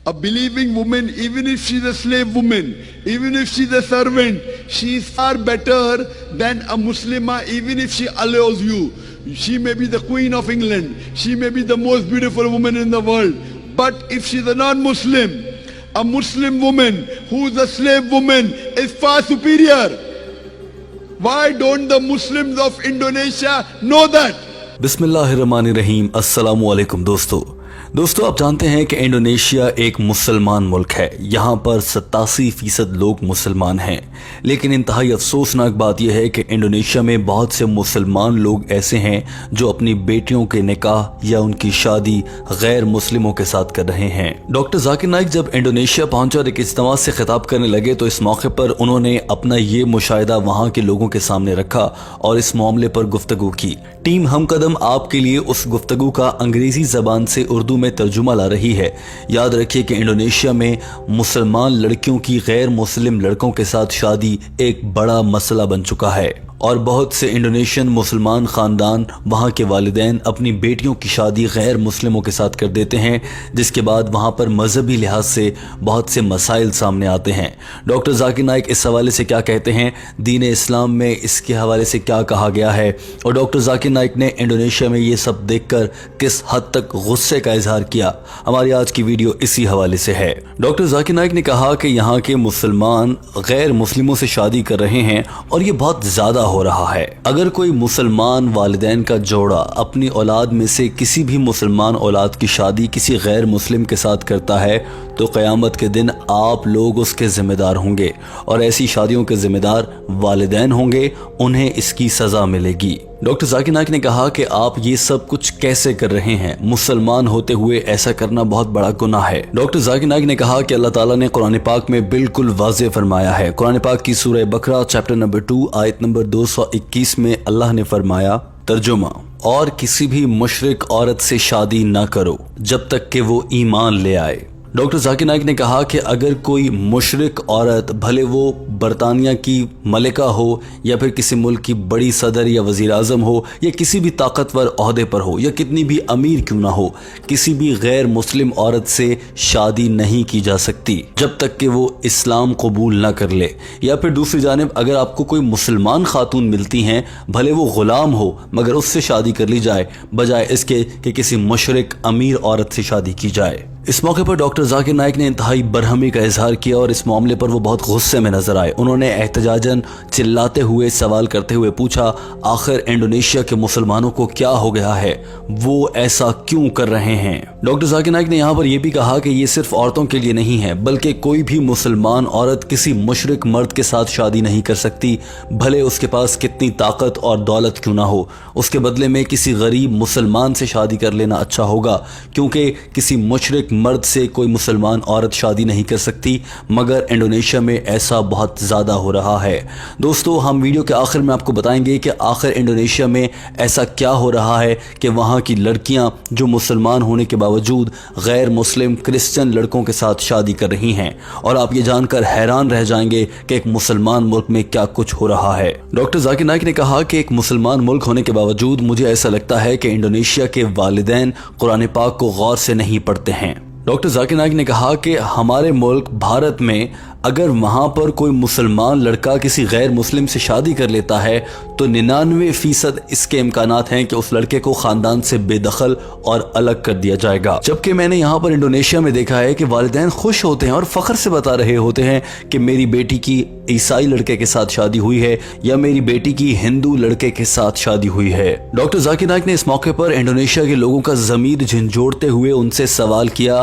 A believing woman, even if she's a slave woman, even if she's a servant, she's far better than a Muslimah, even if she allows you. She may be the Queen of England, she may be the most beautiful woman in the world, but if she's a non-Muslim, a Muslim woman who's a slave woman is far superior. Why don't the Muslims of Indonesia know that? बिस्मिल्लाहिर्रहमानिर्रहीम। अस्सलामु अलैकुम दोस्तों आप जानते हैं कि Indonesia एक मुसलमान मुल्क है। यहाँ पर 87% लोग मुसलमान हैं, लेकिन इंतहाई अफसोसनाक बात यह है कि इंडोनेशिया में बहुत से मुसलमान लोग ऐसे हैं जो अपनी बेटियों के निकाह या उनकी शादी गैर मुस्लिमों के साथ कर रहे हैं। डॉक्टर जाकिर नाइक जब इंडोनेशिया पहुंचे और एक इज्तिमा से खिताब करने लगे तो इस मौके पर उन्होंने अपना ये मुशाहिदा वहाँ के लोगों के सामने रखा और इस मामले पर गुफ्तगू की। टीम हमकदम आपके लिए उस गुफ्तगू का अंग्रेजी जबान से उर्दू में तर्जुमा ला रही है। याद रखिए कि इंडोनेशिया में मुसलमान लड़कियों की गैर मुस्लिम लड़कों के साथ शादी एक बड़ा मसला बन चुका है और बहुत से इंडोनेशियन मुसलमान ख़ानदान वहाँ के वालिदैन अपनी बेटियों की शादी गैर मुस्लिमों के साथ कर देते हैं, जिसके बाद वहाँ पर मजहबी लिहाज से बहुत से मसाइल सामने आते हैं। डॉक्टर जाकिर नाइक इस हवाले से क्या कहते हैं, दीन इस्लाम में इसके हवाले से क्या कहा गया है और डॉक्टर जाकिर नाइक ने इंडोनेशिया में ये सब देखकर किस हद तक गुस्से का इजहार किया, हमारी आज की वीडियो इसी हवाले से है। डॉक्टर जाकिर नाइक ने कहा कि यहाँ के मुसलमान गैर मुस्लिमों से शादी कर रहे हैं और ये बहुत ज़्यादा हो रहा है। अगर कोई मुसलमान वालिदैन का जोड़ा अपनी औलाद में से किसी भी मुसलमान औलाद की शादी किसी गैर मुस्लिम के साथ करता है तो क़यामत के दिन आप लोग उसके ज़िम्मेदार होंगे और ऐसी शादियों के ज़िम्मेदार वालिदैन होंगे, उन्हें इसकी सज़ा मिलेगी। डॉक्टर जाकिर नाइक ने कहा कि आप ये सब कुछ कैसे कर रहे हैं, मुसलमान होते हुए ऐसा करना बहुत बड़ा गुनाह है। डॉक्टर जाकिर नाइक ने कहा कि अल्लाह ताला ने कुरान पाक में बिल्कुल वाज़ेह फरमाया है। कुरान पाक की सूरह बकरा चैप्टर नंबर 2 आयत नंबर 221 में अल्लाह ने फरमाया, तर्जुमा, और किसी भी मुशरिक औरत से शादी ना करो जब तक कि वो ईमान ले आए। डॉक्टर जाकिर नाइक ने कहा कि अगर कोई मुशरिक औरत, भले वो बरतानिया की मलिका हो या फिर किसी मुल्क की बड़ी सदर या वज़ीर आज़म हो या किसी भी ताकतवर ओहदे पर हो या कितनी भी अमीर क्यों ना हो, किसी भी गैर मुस्लिम औरत से शादी नहीं की जा सकती जब तक कि वो इस्लाम कबूल ना कर ले। या फिर दूसरी जानिब अगर आपको कोई मुसलमान खातून मिलती हैं, भले वो ग़ुलाम हो, मगर उससे शादी कर ली जाए बजाय इसके कि किसी मुशरिक अमीर औरत से शादी की जाए। इस मौके पर डॉक्टर जाकिर नाइक ने इंतहाई बरहमी का इजहार किया और इस मामले पर वो बहुत गुस्से में नजर आए। उन्होंने एहतजाजन चिल्लाते हुए सवाल करते हुए पूछा, आखिर इंडोनेशिया के मुसलमानों को क्या हो गया है, वो ऐसा क्यों कर रहे हैं। डॉक्टर जाकिर नाइक ने यहाँ पर यह भी कहा कि ये सिर्फ औरतों के लिए नहीं है, बल्कि कोई भी मुसलमान औरत किसी मुशरिक मर्द के साथ शादी नहीं कर सकती, भले उसके पास कितनी ताकत और दौलत क्यों ना हो। उसके बदले में किसी गरीब मुसलमान से शादी कर लेना अच्छा होगा, क्योंकि किसी मुशरिक मर्द से कोई मुसलमान औरत शादी नहीं कर सकती, मगर इंडोनेशिया में ऐसा बहुत ज़्यादा हो रहा है। दोस्तों हम वीडियो के आखिर में आपको बताएंगे कि आखिर इंडोनेशिया में ऐसा क्या हो रहा है कि वहाँ की लड़कियाँ जो मुसलमान होने के बावजूद गैर मुस्लिम क्रिश्चियन लड़कों के साथ शादी कर रही हैं, और आप ये जानकर हैरान रह जाएंगे कि एक मुसलमान मुल्क में क्या कुछ हो रहा है। डॉक्टर जाकिर नाइक ने कहा कि एक मुसलमान मुल्क होने के बावजूद मुझे ऐसा लगता है कि इंडोनेशिया के वालिदैन कुरान पाक को गौर से नहीं पढ़ते हैं। डॉक्टर जाकिर नाइक ने कहा कि हमारे मुल्क भारत में अगर वहाँ पर कोई मुसलमान लड़का किसी गैर मुस्लिम से शादी कर लेता है तो 99% इसके इम्कानात हैं कि उस लड़के को ख़ानदान से बेदखल और अलग कर दिया जाएगा। जबकि मैंने यहाँ पर इंडोनेशिया में देखा है कि वालिदैन खुश होते हैं और फ़ख्र से बता रहे होते हैं कि मेरी बेटी की ईसाई लड़के के साथ शादी हुई है या मेरी बेटी की हिंदू लड़के के साथ शादी हुई है। डॉक्टर जाकिर नाइक ने इस मौके पर इंडोनेशिया के लोगों का ज़मीर झंझोड़ते हुए उनसे सवाल किया,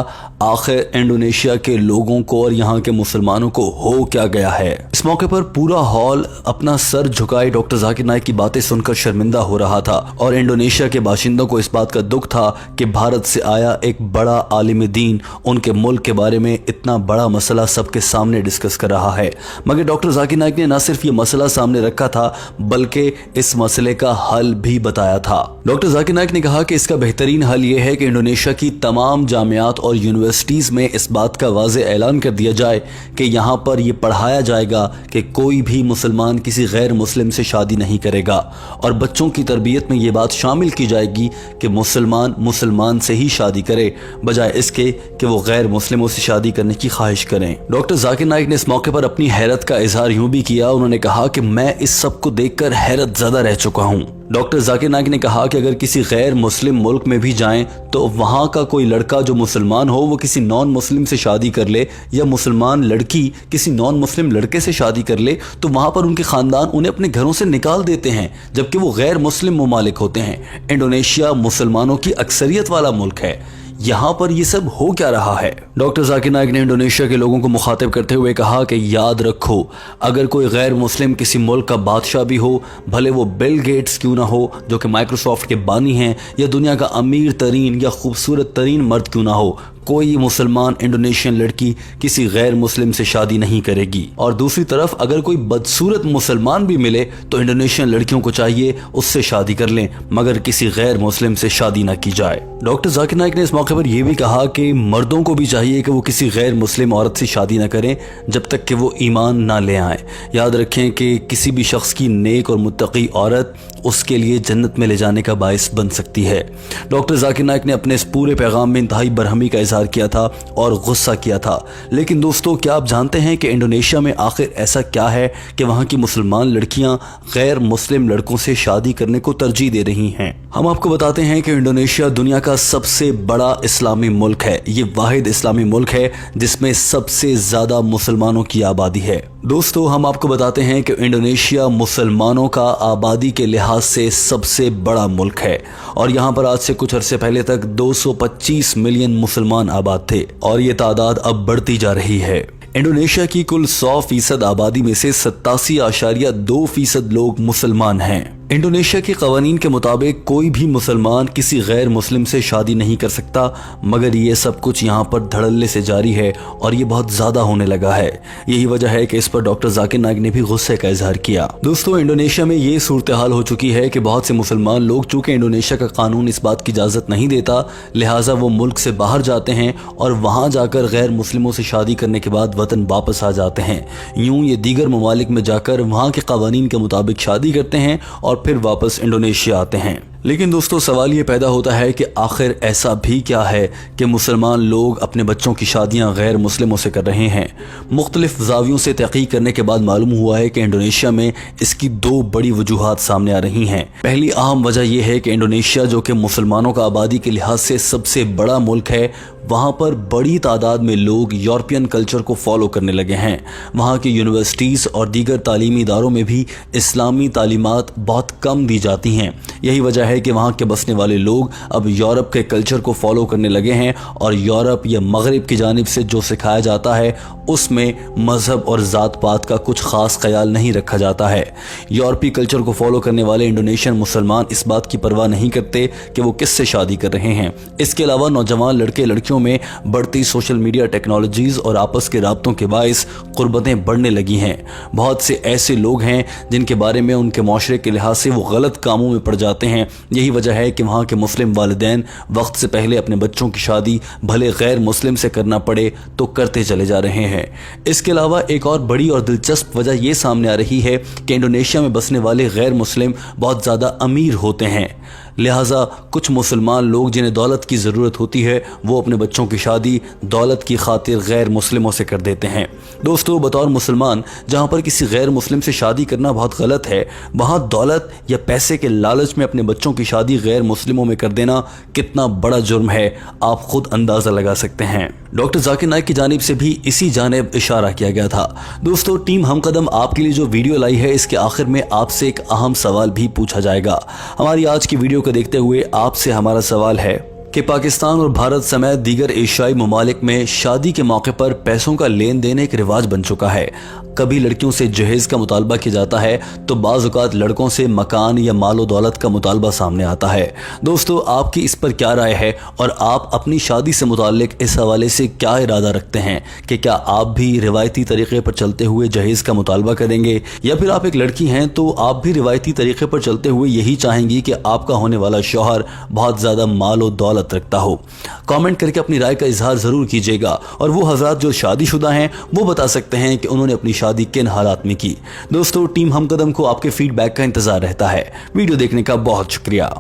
आखिर इंडोनेशिया के लोगों को और यहाँ के मुसलमानों को हो क्या गया है। इस मौके पर पूरा हॉल अपना सर झुकाए डॉक्टर जाकिर नाइक की बातें सुनकर शर्मिंदा हो रहा था और इंडोनेशिया के बाशिंदों को इस बात का दुख था कि भारत से आया एक बड़ा आलिम दीन उनके मुल्क के बारे में इतना बड़ा मसला सबके सामने डिस्कस कर रहा है। मगर डॉक्टर जाकिर नाइक ने न सिर्फ ये मसला सामने रखा था बल्कि इस मसले का हल भी बताया था। डॉक्टर जाकिर नाइक ने कहा कि इसका बेहतरीन हल ये है कि इंडोनेशिया की तमाम जामियात और यूनिवर्सिटीज में इस बात का वाज़ेह ऐलान कर दिया जाए कि यहाँ पर ये पढ़ाया जाएगा कि कोई भी मुसलमान किसी गैर मुस्लिम से शादी नहीं करेगा, और बच्चों की तरबियत में ये बात शामिल की जाएगी कि मुसलमान मुसलमान से ही शादी करे, बजाय इसके कि वो गैर मुस्लिमों से शादी करने की ख्वाहिश करें। डॉक्टर जाकिर नाइक ने इस मौके पर अपनी हैरत का इजहार यूं भी किया। उन्होंने कहा कि मैं इस सब को देखकर हैरत ज़दा रह चुका हूँ। डॉक्टर जाकिर नाइक ने कहा कि अगर किसी गैर मुस्लिम मुल्क में भी जाएं तो वहाँ का कोई लड़का जो मुसलमान हो वो किसी नॉन मुस्लिम से शादी कर ले, या मुसलमान लड़की किसी नॉन मुस्लिम लड़के से शादी कर ले, तो वहाँ पर उनके ख़ानदान उन्हें अपने घरों से निकाल देते हैं, जबकि वो गैर मुस्लिम ममालिक होते हैं। इंडोनेशिया मुसलमानों की अक्सरियत वाला मुल्क है, यहाँ पर ये सब हो क्या रहा है? डॉक्टर जाकिर नाइक ने इंडोनेशिया के लोगों को मुखातिब करते हुए कहा कि याद रखो, अगर कोई गैर मुस्लिम किसी मुल्क का बादशाह भी हो, भले वो बिल गेट्स क्यों ना हो जो कि माइक्रोसॉफ्ट के बानी हैं, या दुनिया का अमीर तरीन या खूबसूरत तरीन मर्द क्यों ना हो, कोई मुसलमान इंडोनेशियन लड़की किसी गैर मुस्लिम से शादी नहीं करेगी। और दूसरी तरफ अगर कोई बदसूरत मुसलमान भी मिले तो इंडोनेशियन लड़कियों को चाहिए उससे शादी कर लें, मगर किसी गैर मुस्लिम से शादी ना की जाए। डॉक्टर जाकिर नाइक ने इस मौके पर यह भी कहा कि मर्दों को भी चाहिए कि वो किसी गैर मुस्लिम औरत से शादी ना करें जब तक कि वो ईमान ना ले आए। याद रखें कि किसी भी शख्स की नेक और मुत्तकी औरत उसके लिए जन्नत में ले जाने का बायस बन सकती है। डॉक्टर जाकिर नाइक ने अपने इस पूरे पैगाम में इंतहाई बरहमी का इजहार किया था और गुस्सा किया था। लेकिन दोस्तों, क्या आप जानते हैं कि इंडोनेशिया में आखिर ऐसा क्या है कि वहाँ की मुसलमान लड़कियां गैर मुस्लिम लड़कों से शादी करने को तरजीह दे रही हैं? हम आपको बताते हैं कि इंडोनेशिया दुनिया का सबसे बड़ा इस्लामी मुल्क है। ये वाहिद इस्लामी मुल्क है जिसमें सबसे ज्यादा मुसलमानों की आबादी है। दोस्तों, हम आपको बताते हैं कि इंडोनेशिया मुसलमानों का आबादी के लिहाज से सबसे बड़ा मुल्क है, और यहाँ पर आज से कुछ अरसे पहले तक 225 मिलियन मुसलमान आबाद थे, और ये तादाद अब बढ़ती जा रही है। इंडोनेशिया की कुल 100% आबादी में से 87.2% लोग मुसलमान हैं। इंडोनेशिया के कवानीन के मुताबिक कोई भी मुसलमान किसी गैर मुस्लिम से शादी नहीं कर सकता, मगर ये सब कुछ यहाँ पर धड़ल्ले से जारी है और ये बहुत ज़्यादा होने लगा है। यही वजह है कि इस पर डॉक्टर जाकिर नाइक ने भी गुस्से का इजहार किया। दोस्तों, इंडोनेशिया में ये सूरत हाल हो चुकी है कि बहुत से मुसलमान लोग, चूँकि इंडोनेशिया का कानून इस बात की इजाज़त नहीं देता, लिहाजा वो मुल्क से बाहर जाते हैं और वहाँ जाकर गैर मुस्लिमों से शादी करने के बाद वतन वापस आ जाते हैं। यूँ ये दीगर ममालिक में जाकर वहाँ के कवानीन के मुताबिक शादी करते हैं और फिर वापस इंडोनेशिया आते हैं। लेकिन दोस्तों, सवाल ये पैदा होता है कि आखिर ऐसा भी क्या है कि मुसलमान लोग अपने बच्चों की शादियां गैर मुस्लिमों से कर रहे हैं? मुख्तलिफ ज़ावियों से तहक़ीक़ करने के बाद मालूम हुआ है कि इंडोनेशिया में इसकी दो बड़ी वजूहात सामने आ रही हैं। पहली अहम वजह यह है कि इंडोनेशिया, जो कि मुसलमानों का आबादी के लिहाज से सबसे बड़ा मुल्क है, वहाँ पर बड़ी तादाद में लोग यूरोपियन कल्चर को फॉलो करने लगे हैं। वहाँ की यूनिवर्सिटीज़ और दीगर तालीमी इदारों में भी इस्लामी तालीमात बहुत कम दी जाती हैं। यही वजह है कि वहाँ के बसने वाले लोग अब यूरोप के कल्चर को फॉलो करने लगे हैं, और यूरोप या मगरिब की जानिब से जो सिखाया जाता है उसमें मज़हब और ज़ात पात का कुछ ख़ास ख्याल नहीं रखा जाता है। यूरोपीय कल्चर को फॉलो करने वाले इंडोनेशियन मुसलमान इस बात की परवाह नहीं करते कि वो किससे शादी कर रहे हैं। इसके अलावा नौजवान लड़के लड़कियों में बढ़ती सोशल मीडिया टेक्नोलॉजीज़ और आपस के राब्तों के बायस क़ुर्बतें बढ़ने लगी हैं। बहुत से ऐसे लोग हैं जिनके बारे में उनके माशरे के लिहाज से वो गलत कामों में पड़ जाते हैं। यही वजह है कि वहाँ के मुस्लिम वालिदैन वक्त से पहले अपने बच्चों की शादी भले गैर मुस्लिम से करना पड़े तो करते चले जा रहे हैं। इसके अलावा एक और बड़ी और दिलचस्प वजह यह सामने आ रही है कि इंडोनेशिया में बसने वाले गैर मुस्लिम बहुत ज़्यादा अमीर होते हैं। लिहाजा कुछ मुसलमान लोग जिन्हें दौलत की ज़रूरत होती है वो अपने बच्चों की शादी दौलत की खातिर गैर मुस्लिमों से कर देते हैं। दोस्तों, बतौर मुसलमान जहाँ पर किसी गैर मुस्लिम से शादी करना बहुत गलत है, वहाँ दौलत या पैसे के लालच में अपने बच्चों की शादी गैर मुस्लिमों में कर देना कितना बड़ा जुर्म है, आप खुद अंदाज़ा लगा सकते हैं। डॉक्टर जाकिर नाइक की जानिब से भी इसी जानिब इशारा किया गया था। दोस्तों, टीम हम कदम आपके लिए जो वीडियो लाई है, इसके आखिर में आपसे एक अहम सवाल भी पूछा जाएगा। हमारी आज की वीडियो को देखते हुए आपसे हमारा सवाल है कि पाकिस्तान और भारत समेत दीगर एशियाई ममालिक में शादी के मौके पर पैसों का लेन देन एक रिवाज बन चुका है। कभी लड़कियों से जहेज का मुतालबा किया जाता है तो बाज़ औक़ात लड़कों से मकान या मालो दौलत का मुतालबा सामने आता है। दोस्तों, आपकी इस पर क्या राय है और आप अपनी शादी से मुताल्लिक इस हवाले से क्या इरादा रखते हैं कि क्या आप भी रिवायती तरीक़े पर चलते हुए जहेज का मुतालबा करेंगे, या फिर आप एक लड़की हैं तो आप भी रिवायती तरीक़े पर चलते हुए यही चाहेंगी कि आपका होने वाला शौहर बहुत ज़्यादा मालो दौलत ताल्लुकात रखता हो। कमेंट करके अपनी राय का इजहार ज़रूर कीजिएगा और वो हजरात जो शादीशुदा हैं वो बता सकते हैं कि उन्होंने अपनी शादी किन हालात में की। दोस्तों, टीम हमकदम को आपके फीडबैक का इंतज़ार रहता है। वीडियो देखने का बहुत शुक्रिया।